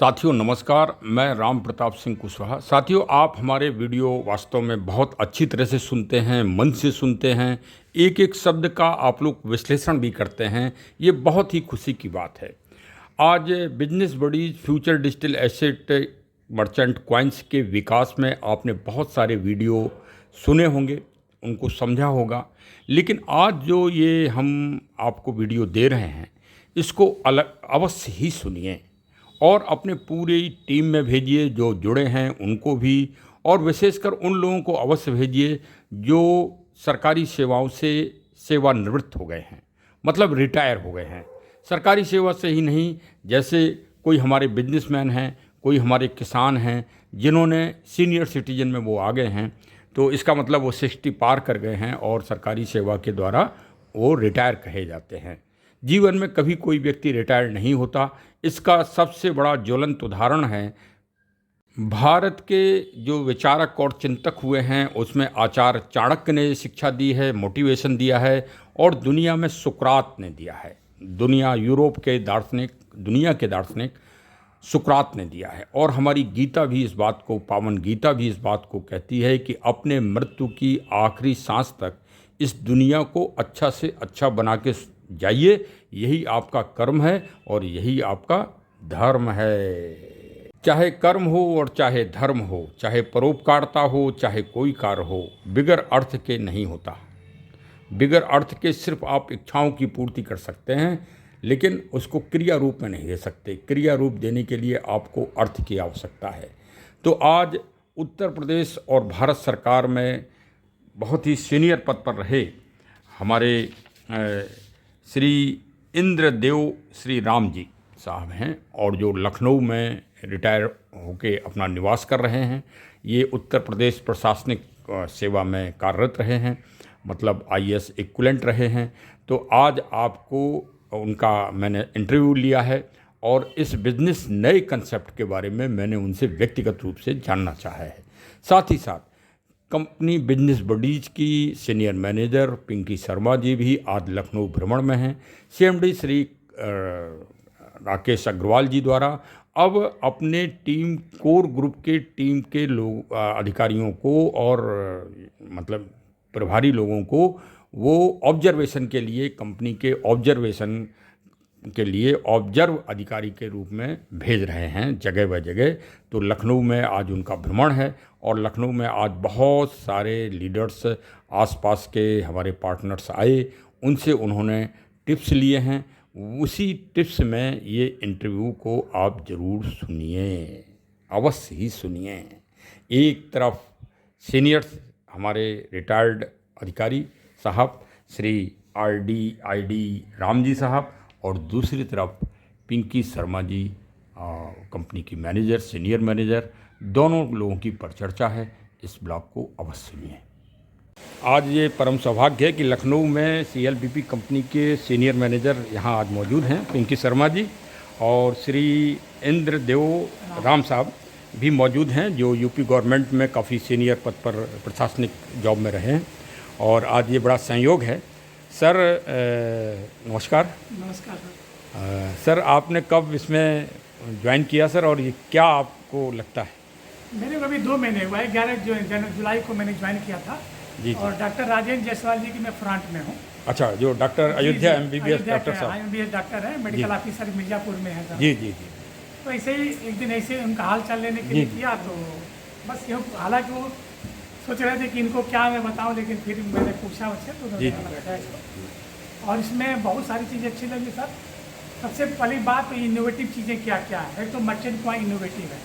साथियों नमस्कार, मैं राम प्रताप सिंह कुशवाहा। साथियों, आप हमारे वीडियो वास्तव में बहुत अच्छी तरह से सुनते हैं, मन से सुनते हैं, एक एक शब्द का आप लोग विश्लेषण भी करते हैं। ये बहुत ही खुशी की बात है। आज business buddies future digital asset merchant coins के विकास में आपने बहुत सारे वीडियो सुने होंगे, उनको समझा होगा, लेकिन आज जो ये हम आपको वीडियो दे रहे हैं इसको अलग अवश्य ही सुनिए और अपने पूरी टीम में भेजिए, जो जुड़े हैं उनको भी, और विशेषकर उन लोगों को अवश्य भेजिए जो सरकारी सेवाओं से सेवानिवृत्त हो गए हैं, मतलब रिटायर हो गए हैं। सरकारी सेवा से ही नहीं, जैसे कोई हमारे बिजनेसमैन हैं, कोई हमारे किसान हैं जिन्होंने सीनियर सिटीजन में वो आ गए हैं, तो इसका मतलब वो 60 पार कर गए हैं और सरकारी सेवा के द्वारा वो रिटायर कहे जाते हैं। जीवन में कभी कोई व्यक्ति रिटायर नहीं होता। इसका सबसे बड़ा ज्वलंत उदाहरण है भारत के जो विचारक और चिंतक हुए हैं, उसमें आचार्य चाणक्य ने शिक्षा दी है, मोटिवेशन दिया है, और दुनिया में सुकरात ने दिया है। यूरोप के दार्शनिक, दुनिया के दार्शनिक सुकरात ने दिया है। और हमारी गीता भी इस बात को, पावन गीता भी इस बात को कहती है कि अपने मृत्यु की आखिरी सांस तक इस दुनिया को अच्छा से अच्छा बना के जाइए। यही आपका कर्म है और यही आपका धर्म है। चाहे कर्म हो और चाहे धर्म हो, चाहे परोपकारता हो, चाहे कोई कार्य हो, बिगर अर्थ के नहीं होता। बिगर अर्थ के सिर्फ आप इच्छाओं की पूर्ति कर सकते हैं, लेकिन उसको क्रिया रूप में नहीं दे सकते। क्रिया रूप देने के लिए आपको अर्थ की आवश्यकता है। तो आज उत्तर प्रदेश और भारत सरकार में बहुत ही सीनियर पद पर रहे हमारे श्री इंद्रदेव श्री राम जी साहब हैं, और जो लखनऊ में रिटायर होके अपना निवास कर रहे हैं। ये उत्तर प्रदेश प्रशासनिक सेवा में कार्यरत रहे हैं, मतलब IAS इक्विवेलेंट रहे हैं। तो आज आपको उनका मैंने इंटरव्यू लिया है और इस बिजनेस नए कंसेप्ट के बारे में मैंने उनसे व्यक्तिगत रूप से जानना चाहा है। साथ ही साथ कंपनी बिजनेस बडीज की सीनियर मैनेजर पिंकी शर्मा जी भी आज लखनऊ भ्रमण में हैं। CMD श्री राकेश अग्रवाल जी द्वारा अब अपने टीम, कोर ग्रुप के टीम के लोग, अधिकारियों को और मतलब प्रभारी लोगों को वो ऑब्जर्वेशन के लिए, कंपनी के ऑब्जर्वेशन के लिए ऑब्जर्व अधिकारी के रूप में भेज रहे हैं जगह ब जगह। तो लखनऊ में आज उनका भ्रमण है और लखनऊ में आज बहुत सारे लीडर्स, आसपास के हमारे पार्टनर्स आए, उनसे उन्होंने टिप्स लिए हैं। उसी टिप्स में ये इंटरव्यू को आप ज़रूर सुनिए, अवश्य ही सुनिए। एक तरफ सीनियर्स हमारे रिटायर्ड अधिकारी साहब श्री RD राम जी साहब, और दूसरी तरफ पिंकी शर्मा जी कंपनी की मैनेजर, सीनियर मैनेजर, दोनों लोगों की परिचर्चा है। इस ब्लॉग को अवश्य सुनिए। आज ये परम सौभाग्य है कि लखनऊ में CLPP कंपनी के सीनियर मैनेजर यहाँ आज मौजूद हैं, पिंकी शर्मा जी, और श्री इंद्रदेव राम साहब भी मौजूद हैं, जो UP गवर्नमेंट में काफ़ी सीनियर पद पर प्रशासनिक जॉब में रहे हैं। और आज ये बड़ा संयोग है। सर नमस्कार। नमस्कार सर, आपने कब इसमें ज्वाइन किया सर, और ये क्या आपको लगता है? मेरे को अभी 2 महीने हुआ है। 11 जुलाई को मैंने ज्वाइन किया था जी। और डॉक्टर राजेंद्र जायसवाल जी की मैं फ्रंट में हूँ। अच्छा, जो डॉक्टर अयोध्या MBBS डॉक्टर साहब, MBBS डॉक्टर है, मेडिकल ऑफिसर मिर्जापुर में है। जी जी जी। तो ऐसे ही एक दिन ऐसे उनका हाल चाल लेने के लिए किया, तो बस यूँ, हालांकि वो सोच रहे थे कि इनको क्या मैं बताऊं, लेकिन फिर मैंने पूछा उससे तो उन्होंने बताया इसको। और इसमें बहुत सारी चीज़ें अच्छी लगी सर। सबसे पहली बात तो इनोवेटिव चीज़ें क्या क्या है। एक तो मर्चेंट कॉइन इनोवेटिव है,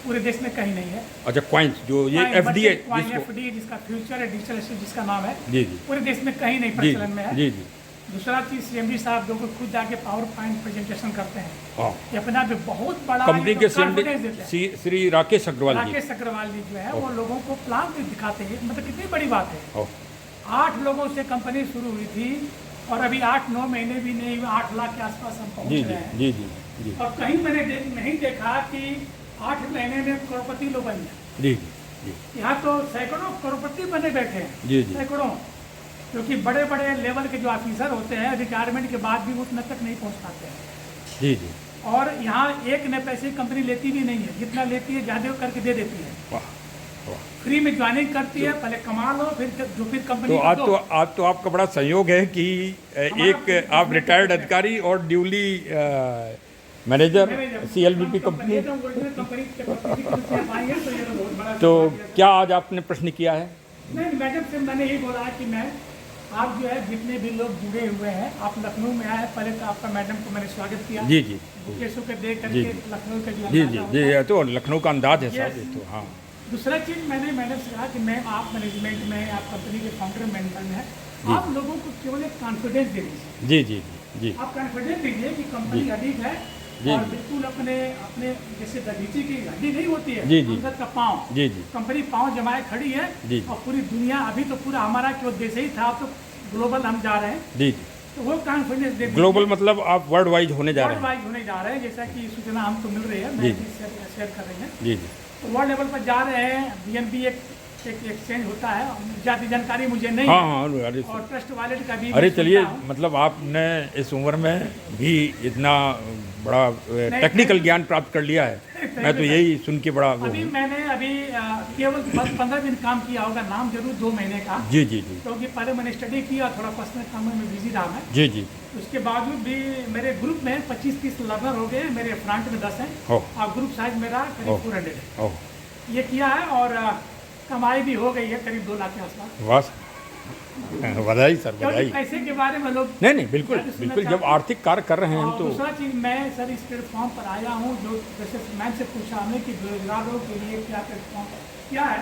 पूरे देश में कहीं नहीं है। अच्छा, कॉइन्स जो ये FDI जिसका फ्यूचर है डिजिटल एसेट जिसका नाम है, जी जी, पूरे देश में कहीं नहीं प्रचलन में है। जी जी। दूसरा चीज़ CMD साहब जो खुद जाके पावर पॉइंट प्रेजेंटेशन करते हैं, ये अपना भी बहुत बड़ा कंपनी के CMD श्री राकेश अग्रवाल जी जो है, वो लोगों को प्लान भी दिखाते हैं। मतलब कितनी बड़ी बात है। 8 लोगों से कंपनी शुरू हुई थी और अभी 8-9 महीने भी नहीं, 8 लाख के आसपास हम पहुँच रहे हैं। जी जी जी। और कहीं मैंने नहीं देखा कि 8 महीने में करोड़पति लोग बन जाए। जी जी। यहाँ तो सैकड़ों करोड़पति बने बैठे हैं। जी जी। सैकड़ों, क्योंकि बड़े बड़े लेवल के जो ऑफिसर होते हैं, रिटायरमेंट के बाद भी उतना तक नहीं पहुंच पाते हैं। जी जी। और यहाँ एक न पैसे कंपनी लेती भी नहीं है, जितना लेती है ज़्यादा करके दे देती है। वाह वाह। फ्री में ज्वाइनिंग करती है, पहले कमा लो, फिर कंपनी तो को आज दो। तो आपका बड़ा संयोग है कि एक आप रिटायर्ड अधिकारी और ड्यूली मैनेजर CLBP कंपनी। तो क्या आज आपने प्रश्न किया है? नहीं, मैडम से मैंने यही बोला कि मैं आप जो है जितने भी लोग जुड़े हुए हैं, आप लखनऊ में आए, पहले तो आपका मैडम को मैंने स्वागत किया। जी जी केसों के देख करके लखनऊ का जो जी अंदाजा जी होता जी, है। ये तो लखनऊ का अंदाज है साहब, ये तो हाँ। दूसरा चीज़ मैंने मैडम से कहा कि मैं आप मैनेजमेंट में, आप कंपनी के फाउंडर मेंबर में है, आप लोगों को केवल एक कॉन्फिडेंस दे दीजिए। जी जी जी जी आप कॉन्फिडेंस दीजिए कि कंपनी अधिक है और बिल्कुल अपने अपने जैसे बगीचे की हड्डी नहीं होती है, जी, जी। अंदर का पाँव, जी जी कंपनी पाँव जमाए खड़ी है जी। और पूरी दुनिया, अभी तो पूरा हमारा केवल देश ही था, अब तो ग्लोबल हम जा रहे हैं, जी। तो वो कॉन्फिडेंस दे दीजिए। ग्लोबल मतलब आप वर्ल्ड वाइज होने जा रहे वर्ल्ड हैं। वाइड होने जा रहे हैं, जैसा कि सूचना हमको मिल रही है, जी। मैं भी शेयर कर रही हैं। जी जी तो वर्ल्ड लेवल पर जा रहे हैं। BNB एक एक्सचेंज होता है, ज़्यादा जानकारी मुझे नहीं हाँ है। हाँ। अरे और ट्रस्ट वॉलेट का भी अरे मैं चलिए, सुनता हूँ। मतलब आपने इस उम्र में भी इतना बड़ा टेक्निकल ज्ञान प्राप्त कर लिया है, मैं तो यही सुन के बड़ा वो अभी हूँ। मैंने केवल 15 दिन काम किया होगा, नाम जरूर 2 महीने का, जी जी जी क्योंकि पहले मैंने स्टडी किया, थोड़ा पर्सनल काम में बिजी रहा मैं। जी जी उसके बावजूद भी मेरे ग्रुप में 25-30 लर्नर हो गए, मेरे फ्रंट में 10 हैं हो और ग्रुप साइज मेरा करीब 400 है। ओ ये किया है और कमाई भी हो गई है करीब 2 लाख के आसपास। बस बधाई सर, क्योंकि बधाई। पैसे के बारे में लोग नहीं नहीं, बिल्कुल ज़्यादा सुनना बिल्कुल, जब चाहते हैं। आर्थिक कार्य कर रहे हैं और तो दूसरा चीज़, मैं सर इस प्लेटफॉर्म पर आया हूँ, जो जैसे मैम से पूछा हमने कि बेरोजगारों के लिए क्या प्लेटफॉर्म क्या है,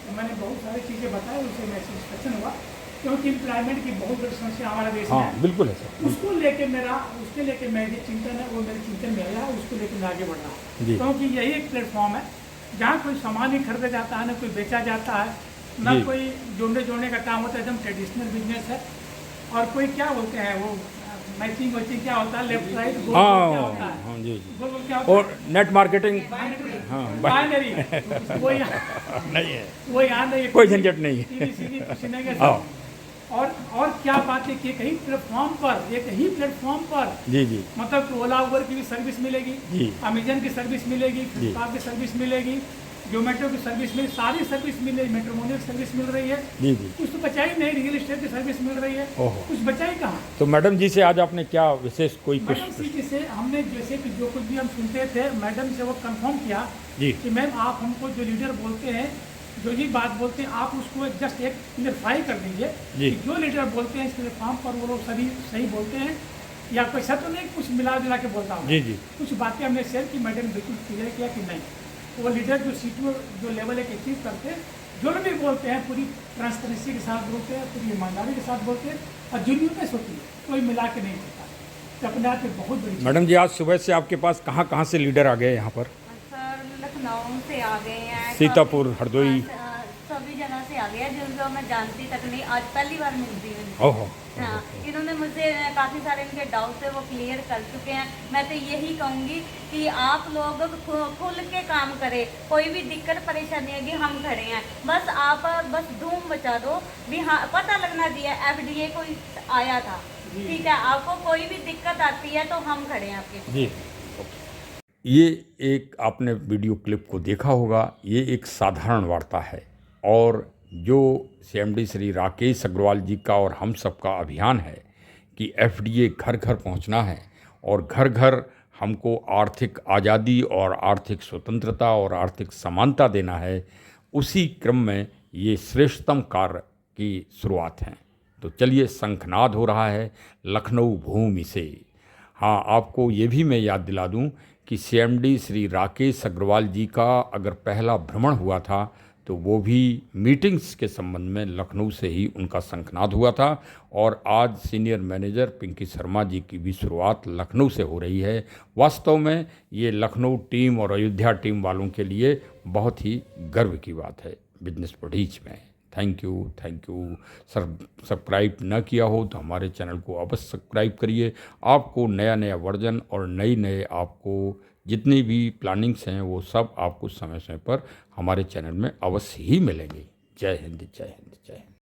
तो मैंने बहुत सारी चीज़ें बताई, उससे मैं सेटिस्फेक्शन हुआ, क्योंकि एम्प्लॉयमेंट की बहुत बड़ी समस्या हमारे देश में हाँ है। बिल्कुल है सर। उसको लेके मैं जो चिंतन है वो मेरे चिंतन में आया, उसको लेकर मैं आगे बढ़ रहा हूँ, जी। क्योंकि यही एक प्लेटफॉर्म है जहाँ कोई सामान ही खरीदा जाता है, ना कोई बेचा जाता है, ना जी। कोई जोड़ने का काम होता है, एकदम ट्रेडिशनल बिजनेस है। और कोई क्या बोलते हैं वो मैचिंग वैचिंग क्या होता है, लेफ्ट राइट गोल क्या होता हाँ है, हाँ जी जी। गोल क्या होता और नेट मार्केटिंग है, हाँ बाइनरी, वो नहीं है, वो यहाँ नहीं है, कोई झंझट नहीं है। सीधी सीधी कुछ नहीं है हाँ। सब। और क्या बात है कि एक ही प्लेटफॉर्म पर जी जी मतलब कि ओला उबर की भी सर्विस मिलेगी, जी। अमेजन की सर्विस मिलेगी, फ्लिपकार्ट की सर्विस मिलेगी, जोमेटो की सर्विस मिलेगी, सारी सर्विस मिलेगी, मेट्रोमोनियल की सर्विस मिल रही है। जी जी। कुछ तो बचा ही नहीं, रियल एस्टेट की सर्विस मिल रही है, ओहो। कुछ बचा ही कहाँ। तो मैडम जी से आज आपने क्या विशेष कोई कुछ? मैडम जी से हमने जैसे कि जो कुछ भी हम सुनते थे, मैडम से वो कंफर्म किया जी कि मैम आप हमको जो लीडर बोलते हैं, जो भी बात बोलते हैं, आप उसको जस्ट एक क्लियरफाई कर दीजिए जी। कि जो लीडर बोलते हैं इस प्लेटफॉर्म पर वो लोग सभी सही बोलते हैं, या कोई ऐसा तो नहीं कुछ मिला जुला के बोलता हूँ। जी जी कुछ बातें हमने शेयर की, मैडम बिल्कुल क्लियर किया कि नहीं, वो लीडर जो सीटों जो लेवल एक अचीव करते हैं, जो भी बोलते हैं पूरी ट्रांसपेरेंसी के साथ बोलते हैं, पूरी ईमानदारी के साथ बोलते हैं, और जेन्युइननेस होती है, कोई मिला के नहीं बोलता, तो अपने आप में बहुत बड़ी चीज़ है। मैडम जी, आज सुबह से आपके पास कहाँ से लीडर आ गए यहाँ पर? सर लखनऊ से आ गए हैं, सीतापुर, हरदोई, सभी जगह से आ गया, जिनको मैं जानती तक नहीं, आज पहली बार मिलती हूँ। ओहो। हाँ, इन्होंने मुझसे काफ़ी सारे इनके डाउट थे वो क्लियर कर चुके हैं। मैं तो यही कहूँगी कि आप लोग खुल के काम करें, कोई भी दिक्कत परेशानी है कि हम खड़े हैं, बस आप बस धूम मचा दो भी। हाँ, पता लगना चाहिए FDA कोई आया था, ठीक है, आपको कोई भी दिक्कत आती है तो हम खड़े हैं आपके। जी। ये एक आपने वीडियो क्लिप को देखा होगा, ये एक साधारण वार्ता है, और जो CMD श्री राकेश अग्रवाल जी का और हम सब का अभियान है कि FDA घर घर पहुंचना है और घर घर हमको आर्थिक आज़ादी और आर्थिक स्वतंत्रता और आर्थिक समानता देना है, उसी क्रम में ये श्रेष्ठतम कार्य की शुरुआत है। तो चलिए, शंखनाद हो रहा है लखनऊ भूमि से। हाँ, आपको ये भी मैं याद दिला दूं कि CMD श्री राकेश अग्रवाल जी का अगर पहला भ्रमण हुआ था तो वो भी मीटिंग्स के संबंध में लखनऊ से ही उनका शंखनाद हुआ था, और आज सीनियर मैनेजर पिंकी शर्मा जी की भी शुरुआत लखनऊ से हो रही है। वास्तव में ये लखनऊ टीम और अयोध्या टीम वालों के लिए बहुत ही गर्व की बात है बिजनेस पढ़ीच में। Thank you sir. सब्सक्राइब न किया हो तो हमारे चैनल को अवश्य सब्सक्राइब करिए। आपको नया वर्जन और नए आपको जितनी भी प्लानिंग्स हैं वो सब आपको समय समय पर हमारे चैनल में अवश्य ही मिलेंगे। जय हिंद, जय हिंद, जय हिंद।